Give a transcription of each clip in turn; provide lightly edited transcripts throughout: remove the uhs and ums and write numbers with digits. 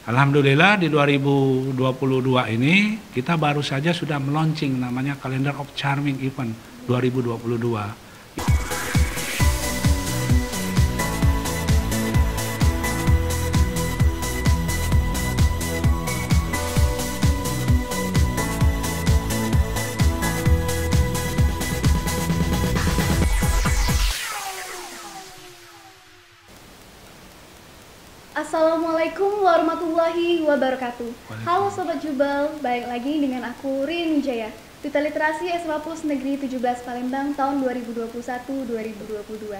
Alhamdulillah di 2022 ini kita baru saja sudah meluncing namanya Calendar of Charming Event 2022. Assalamualaikum warahmatullahi wabarakatuh. Halo Sobat Jubel, balik lagi dengan aku Rin Wijaya, Duta Literasi SMA Plus Negeri 17 Palembang tahun 2021-2022.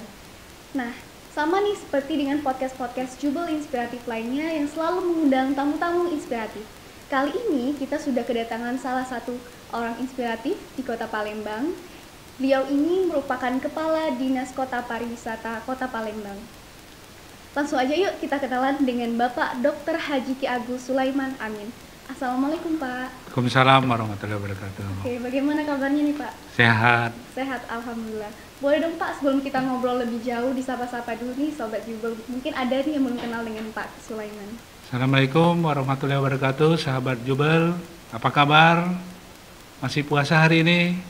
Nah, sama nih seperti dengan podcast-podcast Jubel inspiratif lainnya yang selalu mengundang tamu-tamu inspiratif. Kali ini kita sudah kedatangan salah satu orang inspiratif di Kota Palembang. Beliau ini merupakan Kepala Dinas Kota Pariwisata Kota Palembang. Langsung aja yuk kita kenalan dengan Bapak Dr. Haji Ki Agus Sulaiman Amin. Assalamualaikum Pak. Waalaikumsalam warahmatullahi wabarakatuh. Oke, bagaimana kabarnya nih Pak? Sehat. Sehat, Alhamdulillah. Boleh dong Pak, sebelum kita ngobrol lebih jauh, disapa-sapa dulu nih Sobat Jubel. Mungkin ada nih yang belum kenal dengan Pak Sulaiman. Assalamualaikum warahmatullahi wabarakatuh, sahabat Jubel. Apa kabar? Masih puasa hari ini?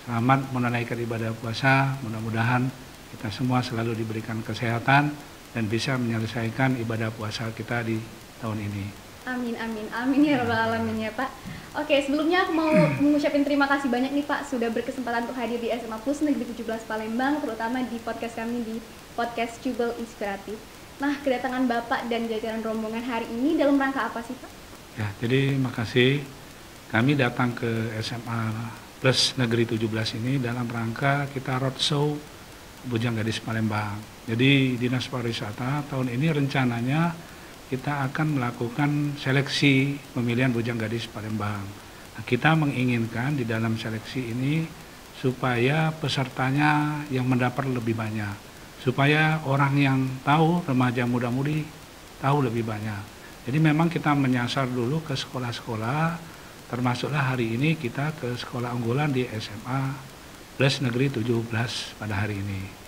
Selamat menunaikan ibadah puasa. Mudah-mudahan kita semua selalu diberikan kesehatan dan bisa menyelesaikan ibadah puasa kita di tahun ini. Amin, amin, amin ya rabbal alamin ya Pak. Oke, sebelumnya aku mau mengucapkan terima kasih banyak nih Pak sudah berkesempatan untuk hadir di SMA Plus Negeri 17 Palembang, terutama di podcast kami di podcast Jubel Inspiratif. Nah, kedatangan Bapak dan jajaran rombongan hari ini dalam rangka apa sih Pak? Ya, jadi makasih. Kami datang ke SMA Plus Negeri 17 ini dalam rangka kita roadshow Bujang Gadis Palembang. Jadi Dinas Pariwisata tahun ini rencananya kita akan melakukan seleksi pemilihan Bujang Gadis Palembang. Nah, kita menginginkan di dalam seleksi ini supaya pesertanya yang mendapat lebih banyak, supaya orang yang tahu, remaja muda-mudi tahu lebih banyak. Jadi memang kita menyasar dulu ke sekolah-sekolah, termasuklah hari ini kita ke sekolah unggulan di SMA Plus Negeri 17 pada hari ini.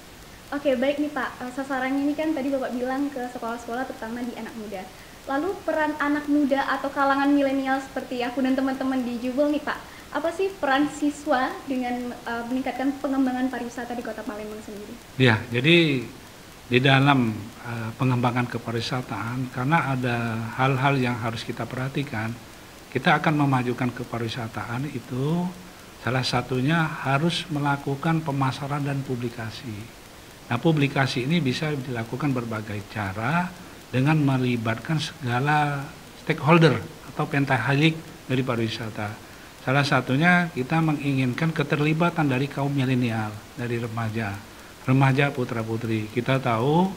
Oke, baik nih Pak, sasarannya ini kan tadi Bapak bilang ke sekolah-sekolah terutama di anak muda. Lalu peran anak muda atau kalangan milenial seperti aku dan teman-teman di Jubel nih Pak, apa sih peran siswa dengan meningkatkan pengembangan pariwisata di Kota Palembang sendiri? Ya, jadi di dalam pengembangan kepariwisataan, karena ada hal-hal yang harus kita perhatikan, kita akan memajukan kepariwisataan itu salah satunya harus melakukan pemasaran dan publikasi. Nah, publikasi ini bisa dilakukan berbagai cara dengan melibatkan segala stakeholder atau pentahelik dari pariwisata. Salah satunya kita menginginkan keterlibatan dari kaum milenial, dari remaja putra-putri. Kita tahu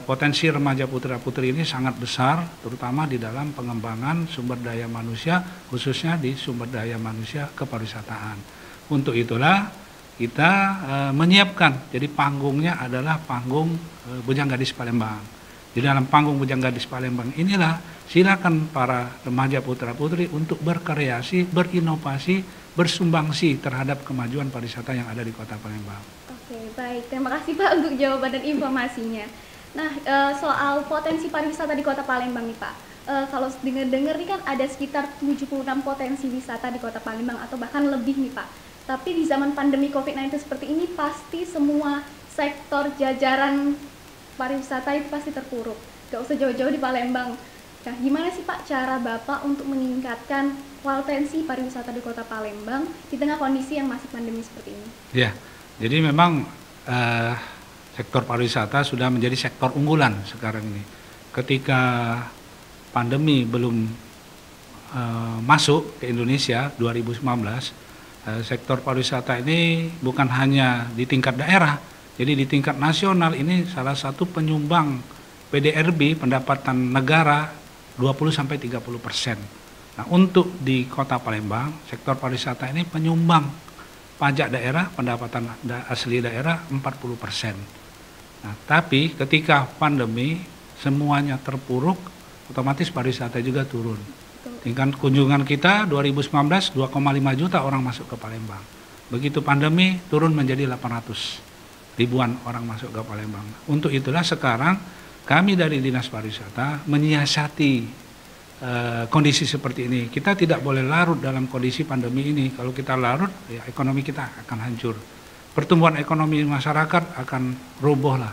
potensi remaja putra-putri ini sangat besar, terutama di dalam pengembangan sumber daya manusia, khususnya di sumber daya manusia kepariwisataan. Untuk itulah kita menyiapkan, jadi panggungnya adalah panggung Bujang Gadis Palembang. Di dalam panggung Bujang Gadis Palembang inilah silakan para remaja putra-putri untuk berkreasi, berinovasi, bersumbangsi terhadap kemajuan pariwisata yang ada di Kota Palembang. Oke, baik. Terima kasih Pak untuk jawaban dan informasinya. Nah, soal potensi pariwisata di Kota Palembang nih Pak. Kalau dengar-dengar nih kan ada sekitar 76 potensi wisata di Kota Palembang atau bahkan lebih nih Pak. Tapi di zaman pandemi COVID-19 seperti ini pasti semua sektor jajaran pariwisata itu pasti terpuruk. Gak usah jauh-jauh di Palembang. Nah, gimana sih Pak cara Bapak untuk meningkatkan potensi pariwisata di Kota Palembang di tengah kondisi yang masih pandemi seperti ini? Ya, jadi memang sektor pariwisata sudah menjadi sektor unggulan sekarang ini. Ketika pandemi belum masuk ke Indonesia 2019, sektor pariwisata ini bukan hanya di tingkat daerah, jadi di tingkat nasional ini salah satu penyumbang PDRB pendapatan negara 20-30%. Nah, untuk di Kota Palembang, sektor pariwisata ini penyumbang pajak daerah, pendapatan asli daerah 40%. Nah, tapi ketika pandemi semuanya terpuruk, otomatis pariwisata juga turun. Tingkat kunjungan kita 2019 2,5 juta orang masuk ke Palembang. Begitu pandemi turun menjadi 800 ribuan orang masuk ke Palembang. Untuk itulah sekarang kami dari Dinas Pariwisata menyiasati kondisi seperti ini. Kita tidak boleh larut dalam kondisi pandemi ini. Kalau kita larut, ya ekonomi kita akan hancur. Pertumbuhan ekonomi masyarakat akan roboh lah.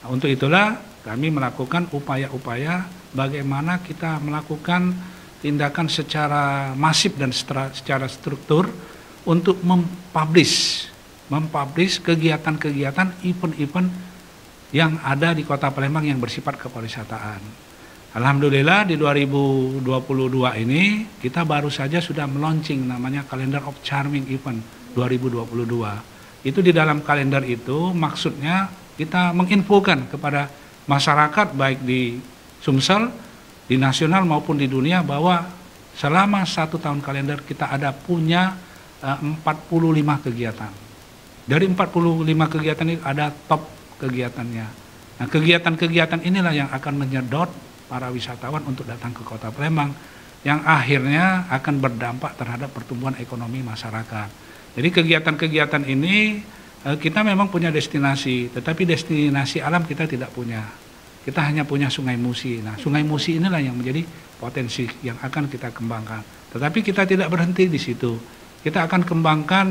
Nah, untuk itulah kami melakukan upaya-upaya bagaimana kita melakukan tindakan secara masif dan secara struktur untuk mempublish kegiatan-kegiatan, event-event yang ada di Kota Palembang yang bersifat kepariwisataan. Alhamdulillah di 2022 ini kita baru saja sudah meluncing namanya Calendar of Charming Event 2022. Itu di dalam kalender itu maksudnya kita menginfokan kepada masyarakat baik di Sumsel, di nasional maupun di dunia bahwa selama 1 tahun kalender kita ada punya 45 kegiatan. Dari 45 kegiatan itu ada top kegiatannya. Nah, kegiatan-kegiatan inilah yang akan menyedot para wisatawan untuk datang ke Kota Palembang yang akhirnya akan berdampak terhadap pertumbuhan ekonomi masyarakat. Jadi kegiatan-kegiatan ini kita memang punya destinasi, tetapi destinasi alam kita tidak punya. Kita hanya punya Sungai Musi. Nah, Sungai Musi inilah yang menjadi potensi yang akan kita kembangkan. Tetapi kita tidak berhenti di situ. Kita akan kembangkan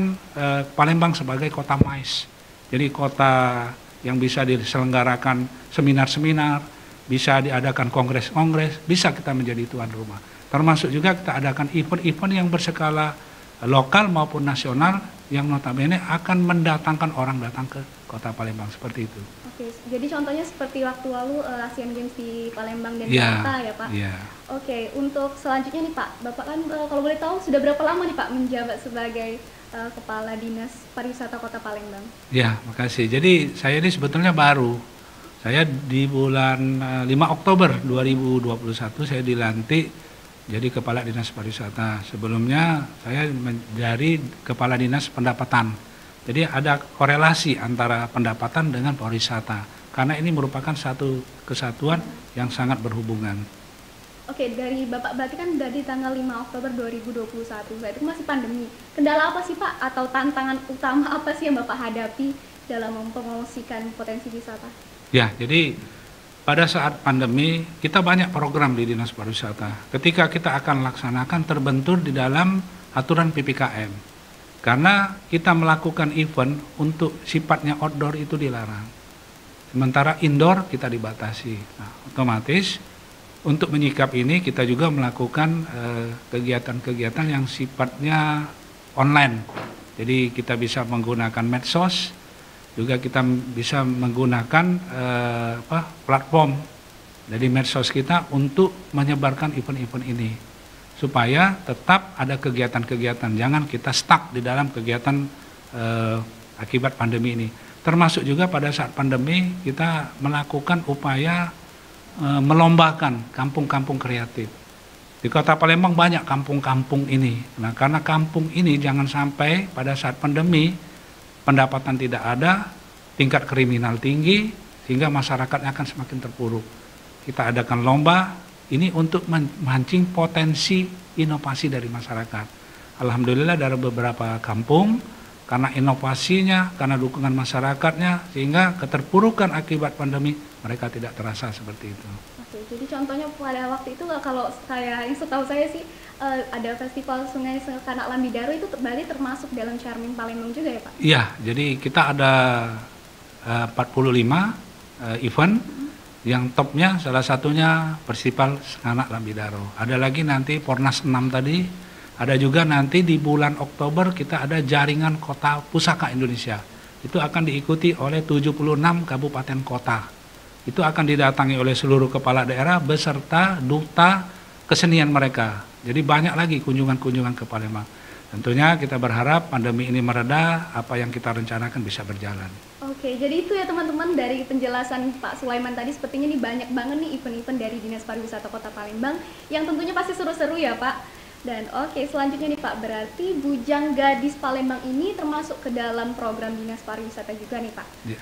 Palembang sebagai kota MICE. Jadi kota yang bisa diselenggarakan seminar-seminar, bisa diadakan kongres-kongres, bisa kita menjadi tuan rumah. Termasuk juga kita adakan event-event yang berskala lokal maupun nasional yang notabene akan mendatangkan orang datang ke Kota Palembang seperti itu. Oke, jadi contohnya seperti waktu lalu Asian Games di Palembang dan Jakarta ya Pak? Iya. Oke, untuk selanjutnya nih Pak, Bapak kan kalau boleh tahu sudah berapa lama nih Pak menjabat sebagai Kepala Dinas Pariwisata Kota Palembang? Ya, makasih. Jadi saya ini sebetulnya baru. Saya di bulan 5 Oktober 2021 saya dilantik jadi Kepala Dinas Pariwisata. Sebelumnya saya menjadi Kepala Dinas Pendapatan. Jadi ada korelasi antara pendapatan dengan pariwisata. Karena ini merupakan satu kesatuan yang sangat berhubungan. Oke, dari Bapak berarti kan dari tanggal 5 Oktober 2021, berarti masih pandemi. Kendala apa sih Pak atau tantangan utama apa sih yang Bapak hadapi dalam mempromosikan potensi wisata? Ya, jadi pada saat pandemi kita banyak program di Dinas Pariwisata. Ketika kita akan laksanakan terbentur di dalam aturan PPKM. Karena kita melakukan event untuk sifatnya outdoor itu dilarang. Sementara indoor kita dibatasi. Nah, otomatis untuk menyikap ini kita juga melakukan kegiatan-kegiatan yang sifatnya online. Jadi kita bisa menggunakan medsos, juga kita bisa menggunakan platform dari medsos kita untuk menyebarkan event-event ini supaya tetap ada kegiatan-kegiatan, jangan kita stuck di dalam kegiatan akibat pandemi ini. Termasuk juga pada saat pandemi kita melakukan upaya melombakan kampung-kampung kreatif. Di Kota Palembang banyak kampung-kampung ini. Nah, karena kampung ini jangan sampai pada saat pandemi pendapatan tidak ada, tingkat kriminal tinggi, sehingga masyarakatnya akan semakin terpuruk. Kita adakan lomba, ini untuk memancing potensi inovasi dari masyarakat. Alhamdulillah dari beberapa kampung, karena inovasinya, karena dukungan masyarakatnya, sehingga keterpurukan akibat pandemi, mereka tidak terasa seperti itu. Oke, jadi contohnya pada waktu itu kalau saya, yang setahu saya sih, ada festival Sungai Sekanak Lambidaro itu berarti termasuk dalam Charming Palembang juga ya Pak? Iya, jadi kita ada 45 event. Yang topnya salah satunya Festival Sekanak Lambidaro. Ada lagi nanti Pornas 6 tadi. Ada juga nanti di bulan Oktober kita ada jaringan kota pusaka Indonesia. Itu akan diikuti oleh 76 kabupaten kota. Itu akan didatangi oleh seluruh kepala daerah beserta duta kesenian mereka. Jadi banyak lagi kunjungan-kunjungan ke Palembang. Tentunya kita berharap pandemi ini mereda, apa yang kita rencanakan bisa berjalan. Oke, jadi itu ya teman-teman dari penjelasan Pak Sulaiman tadi, sepertinya ini banyak banget nih event-event dari Dinas Pariwisata Kota Palembang yang tentunya pasti seru-seru ya Pak. Dan oke, selanjutnya nih Pak, berarti Bujang Gadis Palembang ini termasuk ke dalam program Dinas Pariwisata juga nih Pak? Iya.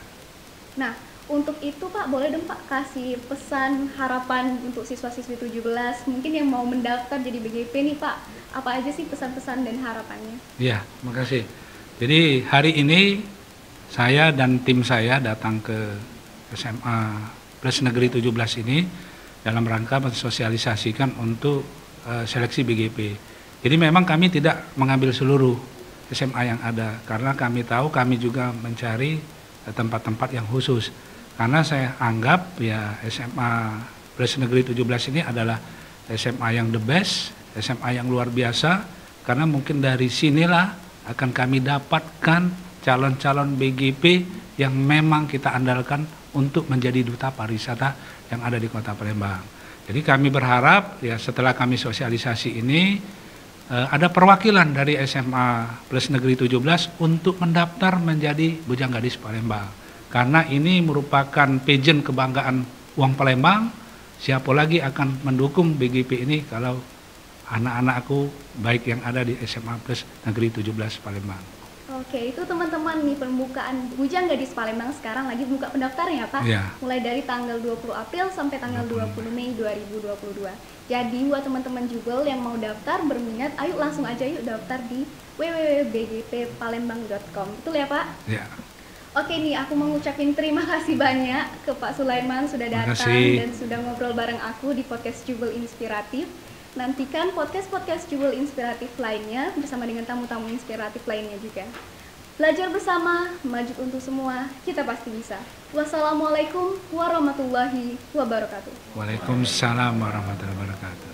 Nah, untuk itu Pak, boleh dong Pak kasih pesan harapan untuk siswa-siswi 17 mungkin yang mau mendaftar jadi BGP nih Pak, apa aja sih pesan-pesan dan harapannya? Iya, makasih. Jadi hari ini saya dan tim saya datang ke SMA Plus Negeri 17 ini dalam rangka mensosialisasikan untuk seleksi BGP. Jadi memang kami tidak mengambil seluruh SMA yang ada, karena kami tahu kami juga mencari tempat-tempat yang khusus. Karena saya anggap ya SMA Plus Negeri 17 ini adalah SMA yang the best, SMA yang luar biasa, karena mungkin dari sinilah akan kami dapatkan calon-calon BGP yang memang kita andalkan untuk menjadi duta pariwisata yang ada di Kota Palembang. Jadi kami berharap ya setelah kami sosialisasi ini ada perwakilan dari SMA Plus Negeri 17 untuk mendaftar menjadi Bujang Gadis Palembang. Karena ini merupakan pageant kebanggaan uang Palembang, siapa lagi akan mendukung BGP ini kalau anak-anakku baik yang ada di SMA Plus Negeri 17 Palembang. Oke, itu teman-teman nih pembukaan Bujang Gadis Palembang sekarang lagi buka pendaftaran ya Pak? Ya. Mulai dari tanggal 20 April sampai tanggal 20 Mei 2022. Jadi buat teman-teman Jubel yang mau daftar berminat, ayo langsung aja yuk daftar di www.bgppalembang.com. Betul ya Pak? Ya. Oke nih, aku mau ngucapin terima kasih banyak ke Pak Sulaiman sudah datang dan sudah ngobrol bareng aku di podcast Jubel Inspiratif. Nantikan podcast-podcast Jubel Inspiratif lainnya bersama dengan tamu-tamu inspiratif lainnya juga. Belajar bersama, maju untuk semua, kita pasti bisa. Wassalamualaikum warahmatullahi wabarakatuh. Waalaikumsalam warahmatullahi wabarakatuh.